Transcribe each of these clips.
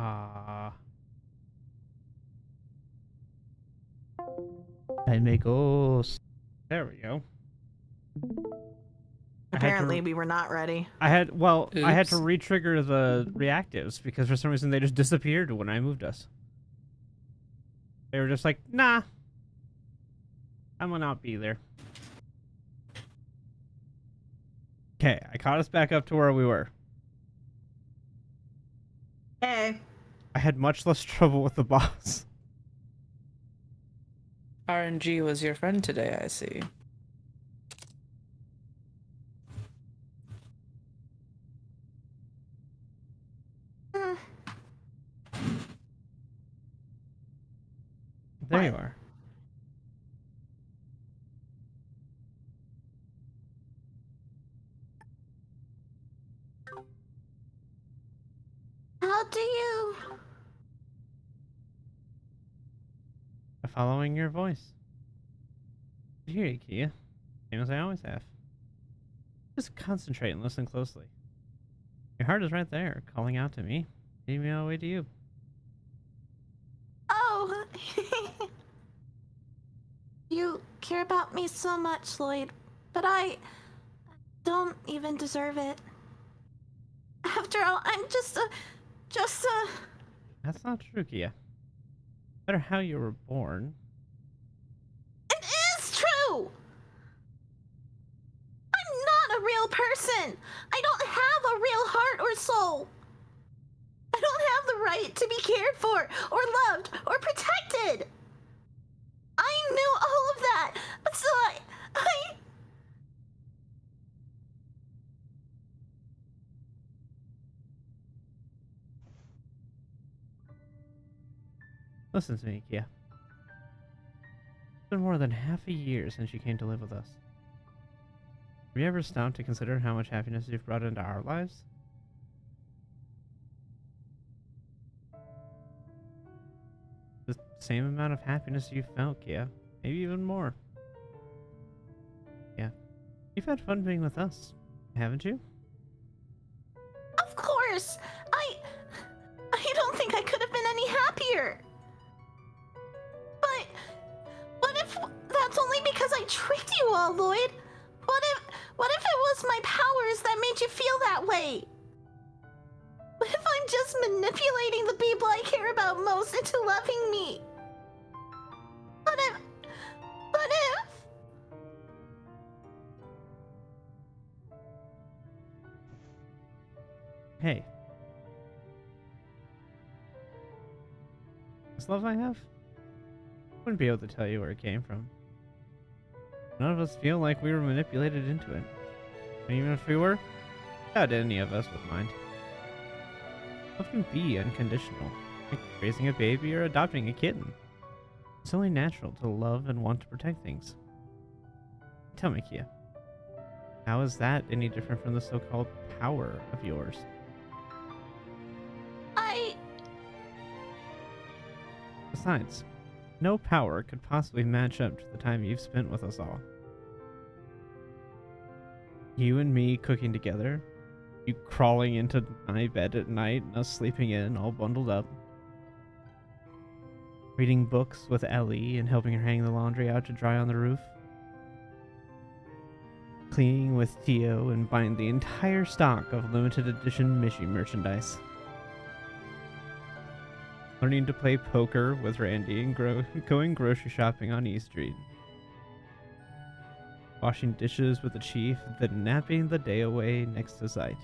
Ah. Amigos. There we go. Apparently, we were not ready. I had to Oops. re-trigger the reactives because for some reason they just disappeared when I moved us. They were just like, nah. I will not be there. Okay, I caught us back up to where we were. Hey. I had much less trouble with the boss. RNG was your friend today, I see. There you are. How do you... Following your voice. I hear you, Kia. Same as I always have. Just concentrate and listen closely. Your heart is right there, calling out to me, leading me all the way to you. Oh. You care about me so much, Lloyd, but I don't even deserve it. After all, I'm just a... That's not true, Kia. No matter how you were born. It is true! I'm not a real person! I don't have a real heart or soul! I don't have the right to be cared for, or loved, or protected! I knew all of that, but still I... Listen to me, Kia. It's been more than half a year since you came to live with us. Have you ever stopped to consider how much happiness you've brought into our lives? The same amount of happiness you felt, Kia. Maybe even more. Yeah. You've had fun being with us, haven't you? Of course! I don't think I could have been any happier! But what if that's only because I tricked you all, Lloyd? What if it was my powers that made you feel that way? What if I'm just manipulating the people I care about most into loving me? What if... Hey. This love I have? I wouldn't be able to tell you where it came from. None of us feel like we were manipulated into it. And even if we were, I doubt any of us would mind. Love can be unconditional, like raising a baby or adopting a kitten. It's only natural to love and want to protect things. Tell me, Kia, how is that any different from the so-called power of yours? Besides, no power could possibly match up to the time you've spent with us all. You and me cooking together, you crawling into my bed at night and us sleeping in all bundled up. Reading books with Ellie and helping her hang the laundry out to dry on the roof. Cleaning with Tio and buying the entire stock of limited edition Mishi merchandise. Learning to play poker with Randy and going grocery shopping on E Street. Washing dishes with the chief, then napping the day away next to Sight.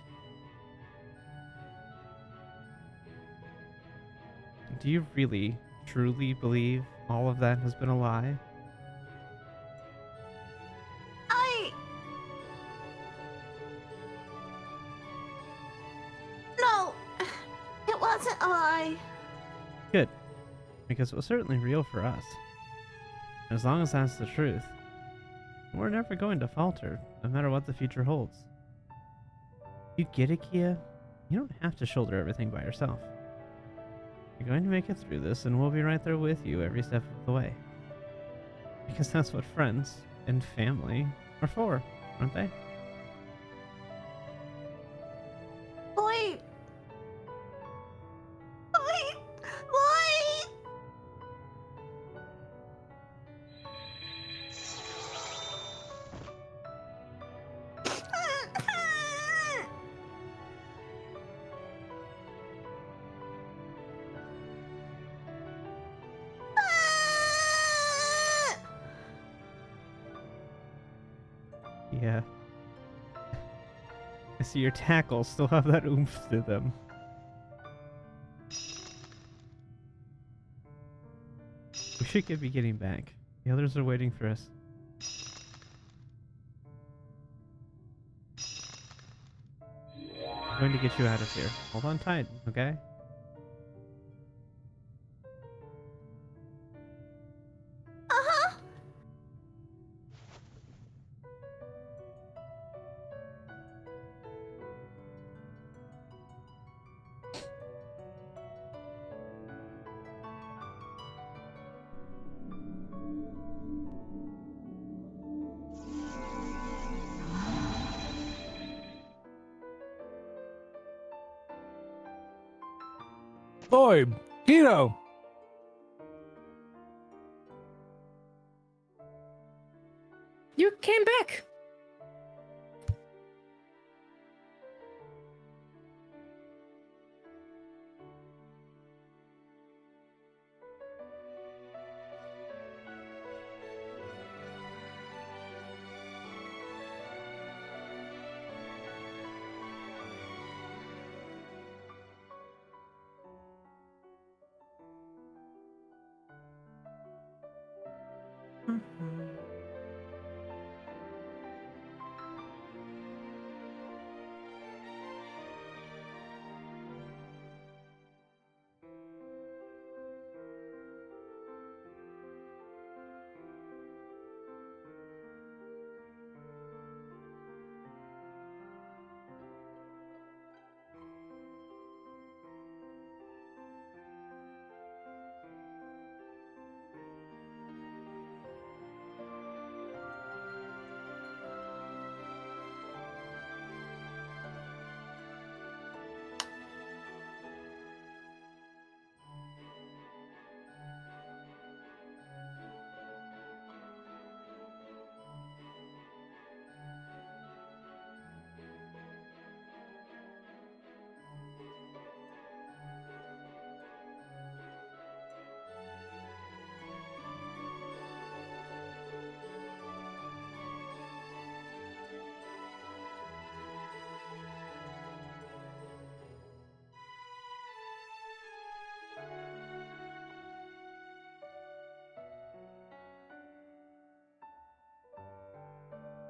Do you really, truly believe all of that has been a lie? No, it wasn't a lie. Good, because it was certainly real for us. As long as that's the truth, we're never going to falter, no matter what the future holds. You get it, Kia? You don't have to shoulder everything by yourself. You're going to make it through this, and we'll be right there with you every step of the way. Because that's what friends and family are for, aren't they? Lloyd. Yeah. I see your tackles still have that oomph to them. We should be getting back. The others are waiting for us. I'm going to get you out of here. Hold on tight, okay? Uh-huh. Boy, Kino. You came back.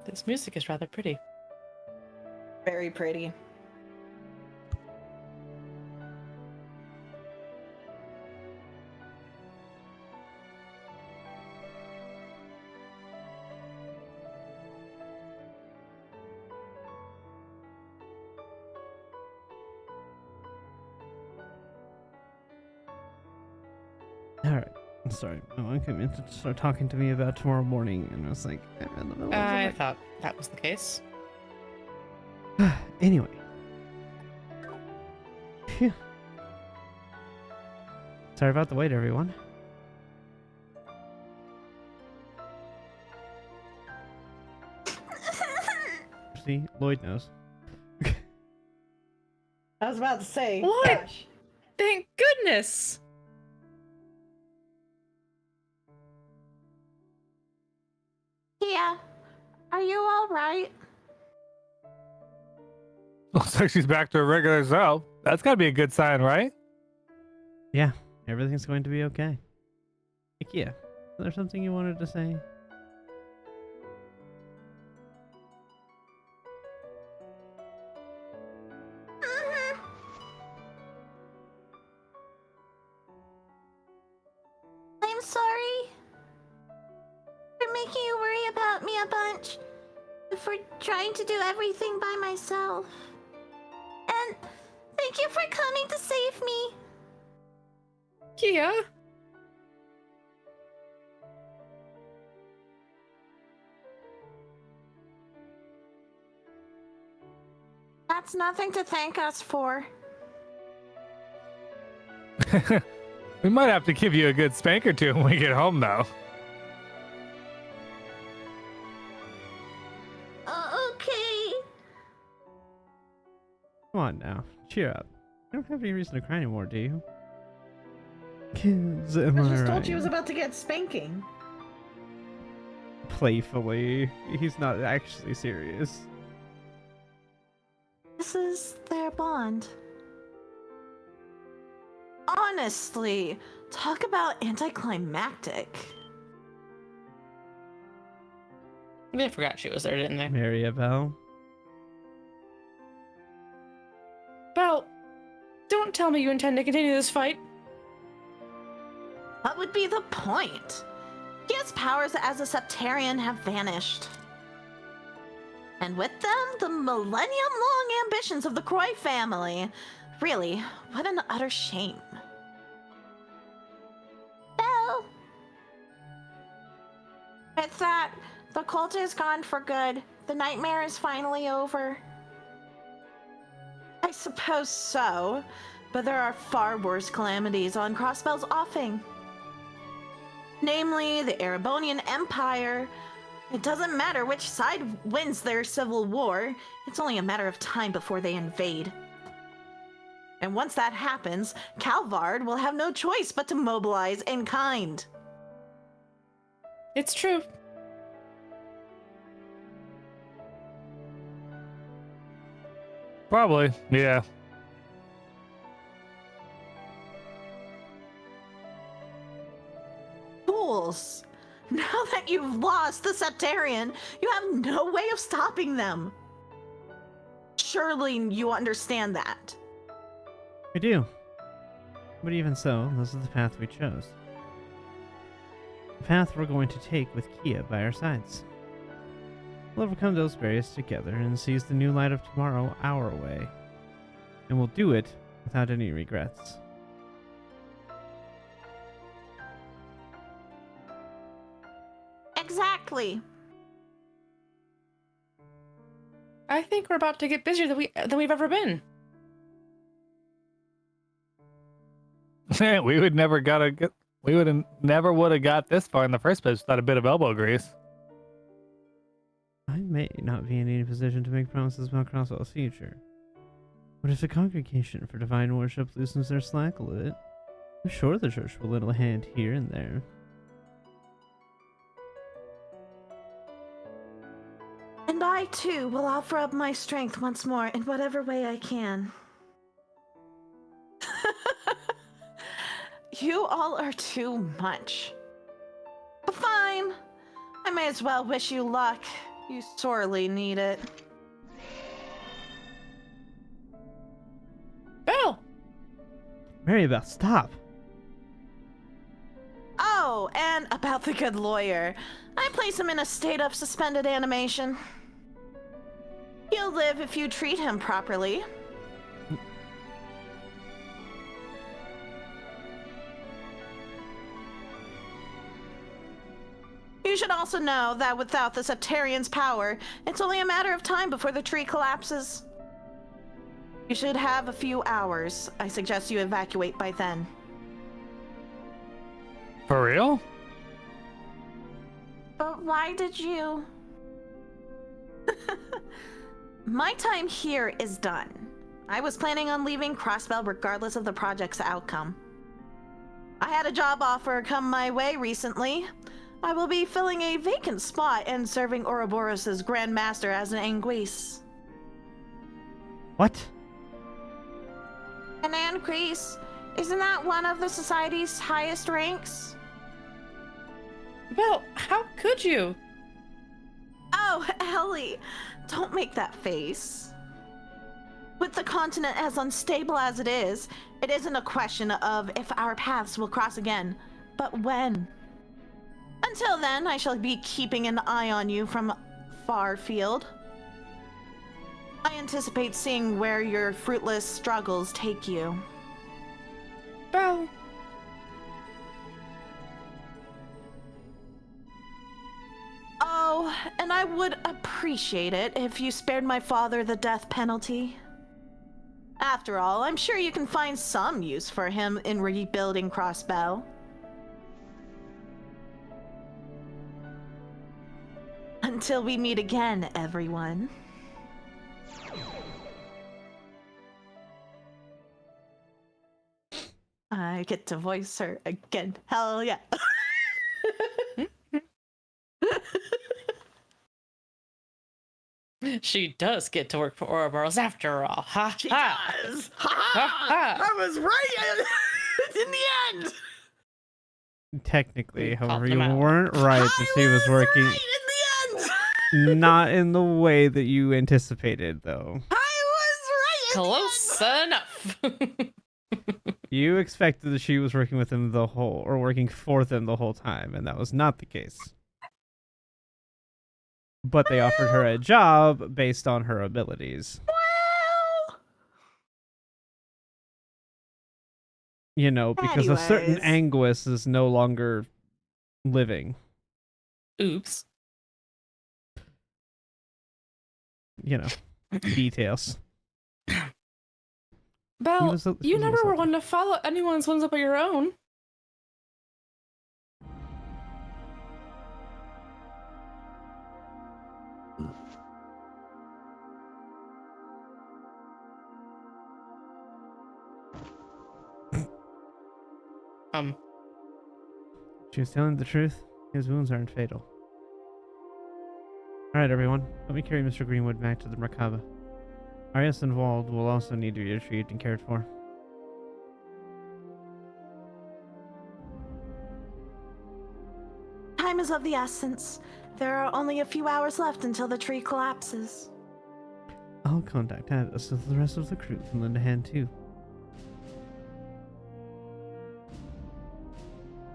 This music is rather pretty. Very pretty. Alright. I'm sorry. My mom came in to start talking to me about tomorrow morning, and I was like, I'm in the middle of I something. thought that was the case. Anyway. Phew. Sorry about the wait, everyone. See, Lloyd knows. I was about to say. What? Gosh. Thank goodness! Yeah. Are you all right? Looks like she's back to her regular self. That's gotta be a good sign, right? Yeah, everything's going to be okay. Ikea, is there something you wanted to say? Mhm. I'm sorry for making you worry about me a bunch. For trying to do everything by myself. And thank you for coming to save me. Kia? That's nothing to thank us for. We might have to give you a good spank or two when we get home, though. Okay. Come on now, cheer up. You don't have any reason to cry anymore, do you? Kids, am I I just right? told you I was about to get spanking. playfully. He's not actually serious. This is their bond. Honestly, talk about anticlimactic. They forgot she was there, didn't they? Maribel. Belle, don't tell me you intend to continue this fight. What would be the point? His powers as a Septarian have vanished. And with them, the millennium-long ambitions of the Croy family. Really, what an utter shame. Belle! With that, the cult is gone for good. The nightmare is finally over. I suppose so, but there are far worse calamities on Crossbell's offing. Namely, the Erebonian Empire. It doesn't matter which side wins their civil war, it's only a matter of time before they invade. And once that happens, Calvard will have no choice but to mobilize in kind. It's true. Probably, yeah. Fools! Now that you've lost the Septarian, you have no way of stopping them. Surely you understand that. We do. But even so, this is the path we chose. The path we're going to take with Kia by our sides. We'll overcome those barriers together and seize the new light of tomorrow our way. And we'll do it without any regrets. Exactly. I think we're about to get busier than we've ever been. We would never would have got this far in the first place without a bit of elbow grease. I may not be in any position to make promises about Crossbell's future. But if the Congregation for Divine Worship loosens their slack a little, I'm sure the church will lend a hand here and there. And I, too, will offer up my strength once more in whatever way I can. You all are too much. But fine. I may as well wish you luck. You sorely need it. Belle! Maribel, stop! Oh, and about the good lawyer. I place him in a state of suspended animation. He'll live if you treat him properly. You should also know that without the Septarian's power, it's only a matter of time before the tree collapses. You should have a few hours. I suggest you evacuate by then. For real? But why did you? My time here is done. I was planning on leaving Crossbell regardless of the project's outcome. I had a job offer come my way recently. I will be filling a vacant spot and serving Ouroboros' Grand Master as an Anguisse. What? An Anguisse? Isn't that one of the Society's highest ranks? Belle, how could you? Oh, Ellie, don't make that face. With the continent as unstable as it isn't a question of if our paths will cross again, but when. Until then, I shall be keeping an eye on you from far field. I anticipate seeing where your fruitless struggles take you. Belle. Oh, and I would appreciate it if you spared my father the death penalty. After all, I'm sure you can find some use for him in rebuilding Crossbell. Until we meet again, everyone. I get to voice her again. Hell yeah. She does get to work for Ouroboros after all. Ha She ha! does. Ha ha! I was right in the end. Technically, We however, called you him out. weren't right that she was working right in the end. not in the way that you anticipated, though. I was right. Close enough. You expected that she was working with him or working for them the whole time, and that was not the case. But they offered her a job based on her abilities. Well, You know, because a certain Anyways. Anguis is no longer living. Oops. You know, details. Belle, was a- he you was a never were soldier. one to follow anyone's whims up of your own. She was telling the truth. His wounds aren't fatal. Alright, everyone. Let me carry Mr. Greenwood back to the Merkaba. Arias and Wald will also need to be retrieved and cared for. time is of the essence. There are only a few hours left until the tree collapses. I'll contact Addis so the rest of the crew can lend a hand too.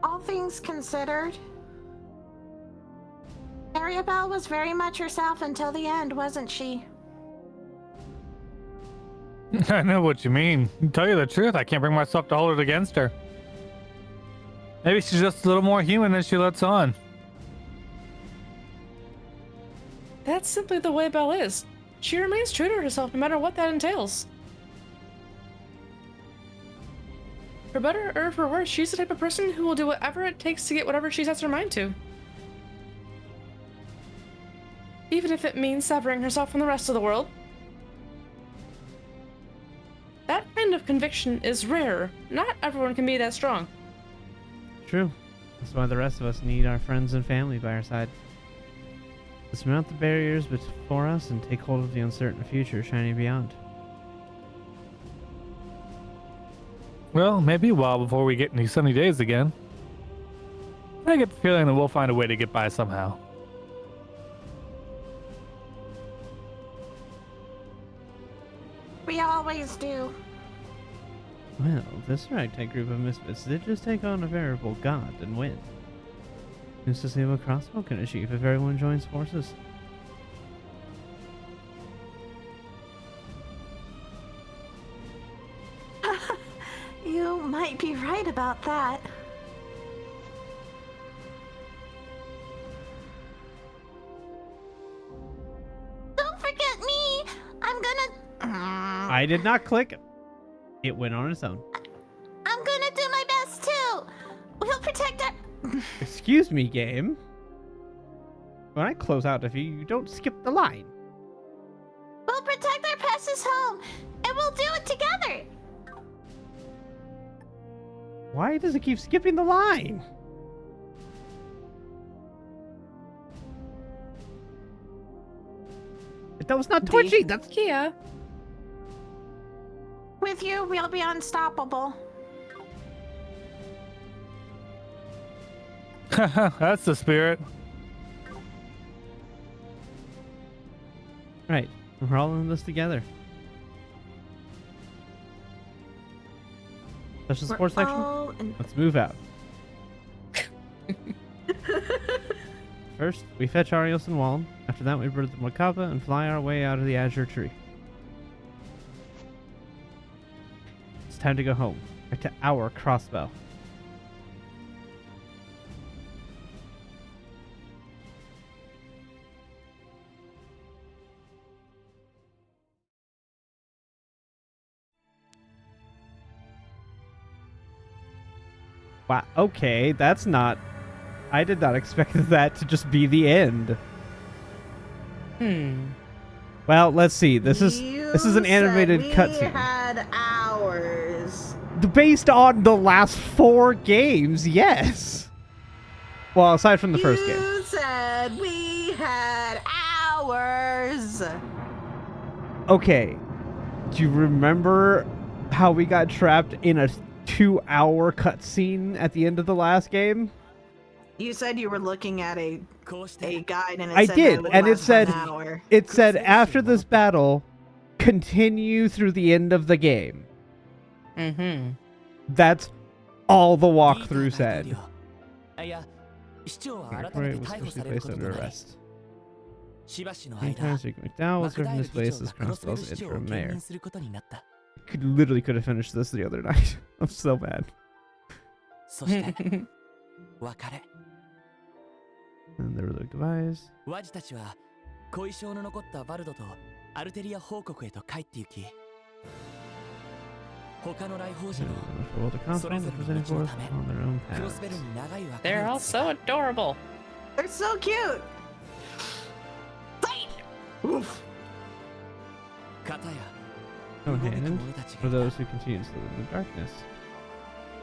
All things considered, Arabelle was very much herself until the end, wasn't she? I know what you mean. To tell you the truth, I can't bring myself to hold it against her. Maybe she's just a little more human than she lets on. That's simply the way Belle is. She remains true to herself no matter what that entails. For better or for worse, she's the type of person who will do whatever it takes to get whatever she sets her mind to. Even if it means severing herself from the rest of the world. That kind of conviction is rare. Not everyone can be that strong. True. That's why the rest of us need our friends and family by our side. To surmount the barriers before us and take hold of the uncertain future shining beyond. Well, maybe a while before we get any sunny days again. I get the feeling that we'll find a way to get by somehow. We always do. Well, this ragtag group of misfits did just take on a veritable god and win. Who's to say what Crossbell can achieve if everyone joins forces? You might be right about that. Don't forget me! I'm I did not click. It went on its own. gonna do my best too! We'll protect our... Excuse me, game. When I close out of you don't skip the line. We'll protect our precious home, and we'll do it together! Why does it keep skipping the line? That was not twitchy. That's Kia. With you, we'll be unstoppable. That's the spirit. right. We're all in this together. Special We're sports section. all in- Let's move out. First, we fetch Arios and Wald. After that, we bird the Makaba and fly our way out of the Azure Tree. It's time to go home. Back to our Crossbell. Wow, okay, that's not... I did not expect that to just be the end. Well, let's see. This is an animated cutscene. had hours. Based on the last 4 games, yes. Well, aside from the first game. You said we had hours. Okay. Do you remember how we got trapped in a 2-hour cutscene at the end of the last game? You said you were looking at a guide and it I said did, that it would and it last said- an hour. It said after this battle, continue through the end of the game. Mm-hmm. That's all the walkthrough said. Corey was officially placed under arrest. Meantime, Meantime, Speaker McDowell was serving his place as Crossbell's interim mayor. Literally could have finished this the other night. I'm so mad. And there were the goodbyes. ワジたちは後遺症の残ったバルドとアルテリア王国へと帰って行き、他の来訪者 And の for all the confidence presenting forth on their own クロ paths. スベルに長い別 They're れ all を告 so adorable. They're so cute. Oof. げ片や No 動く hand 者たち for がい those た who continue to live in the darkness.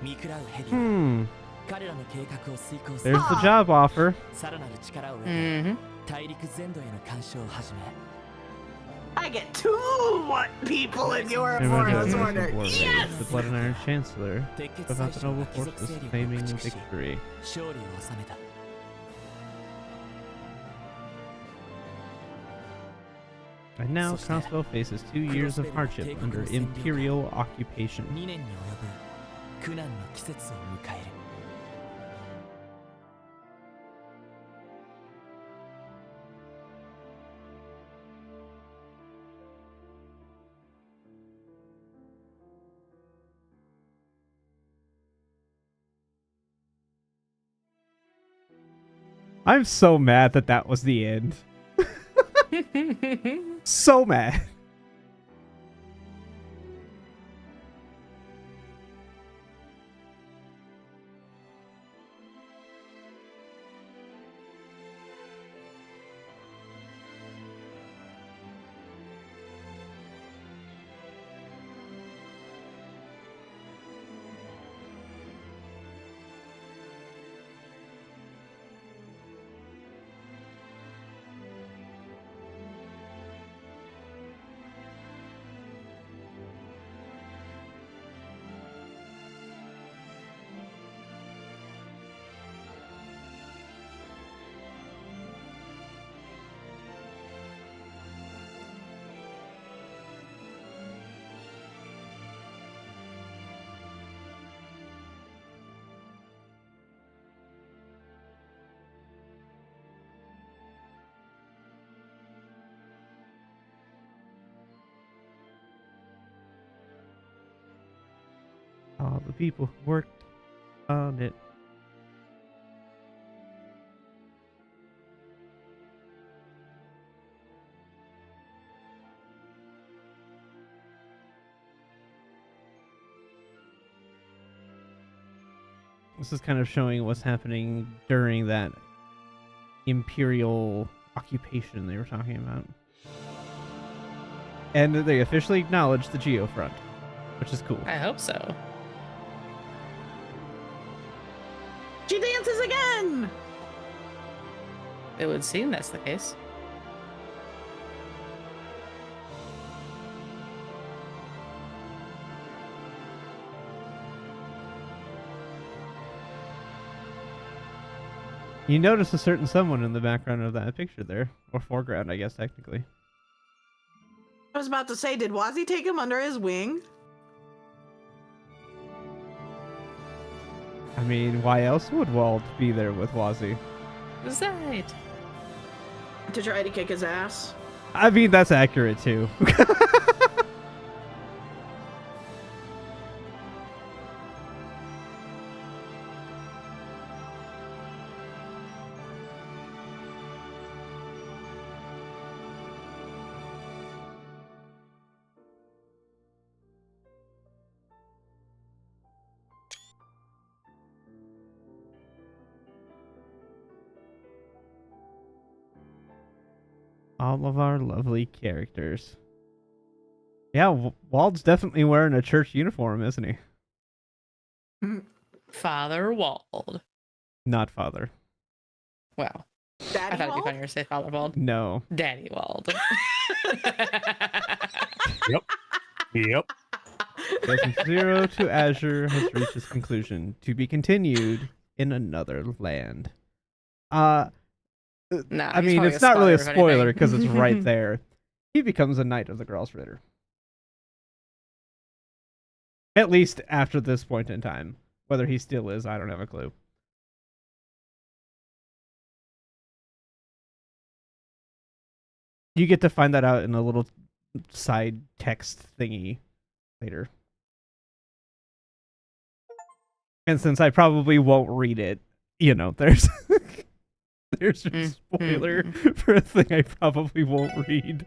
見食らうヘディは Hmm. 彼らの計画を遂行する There's the job offer. さらなる力を得て Mm-hmm. 大陸全土への干渉を始め I get 2 people in your Everyone Warlord's knows order. War Yes! Rage, the Blood and Iron Chancellor, 鉄血 about 最 the 初の noble 貴族 forces 勢力を claiming 駆逐し victory. 勝利を収めた And now, So sad. Crossbell faces 2 years of hardship under Imperial occupation. 2年に及ぶ苦難の季節を迎える I'm so mad that that was the end. So mad. All the people who worked on it. This is kind of showing what's happening during that Imperial occupation they were talking about. And they officially acknowledged the Geofront, which is cool. I hope so. She dances again! It would seem that's the case. You notice a certain someone in the background of that picture there. Or foreground, I guess, technically. I was about to say, did Wazi take him under his wing? I mean, why else would Wald be there with Wazi? Right. To try to kick his ass? I mean, that's accurate, too. All of our lovely characters. Yeah, Wald's definitely wearing a church uniform, isn't he? Father Wald. Not Father. Wow. I Daddy thought it'd be Wald? funnier to say Father Wald. No. Daddy Wald. Yep. Goes from Zero to Azure has reached its conclusion. To be continued in another land. Nah, I he's mean, probably it's not really a spoiler, if spoiler anything. because it's right there. He becomes a knight of the Gralsritter. At least after this point in time. Whether he still is, I don't have a clue. You get to find that out in a little side text thingy later. And since I probably won't read it, you know, there's there's a spoiler for a thing I probably won't read.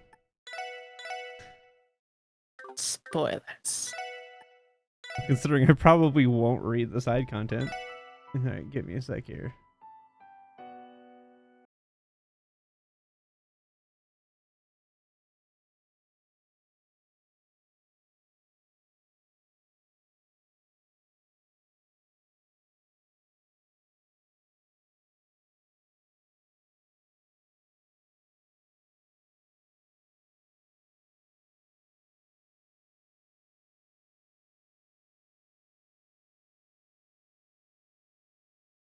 Spoilers. Considering I probably won't read the side content. Alright, give me a sec here.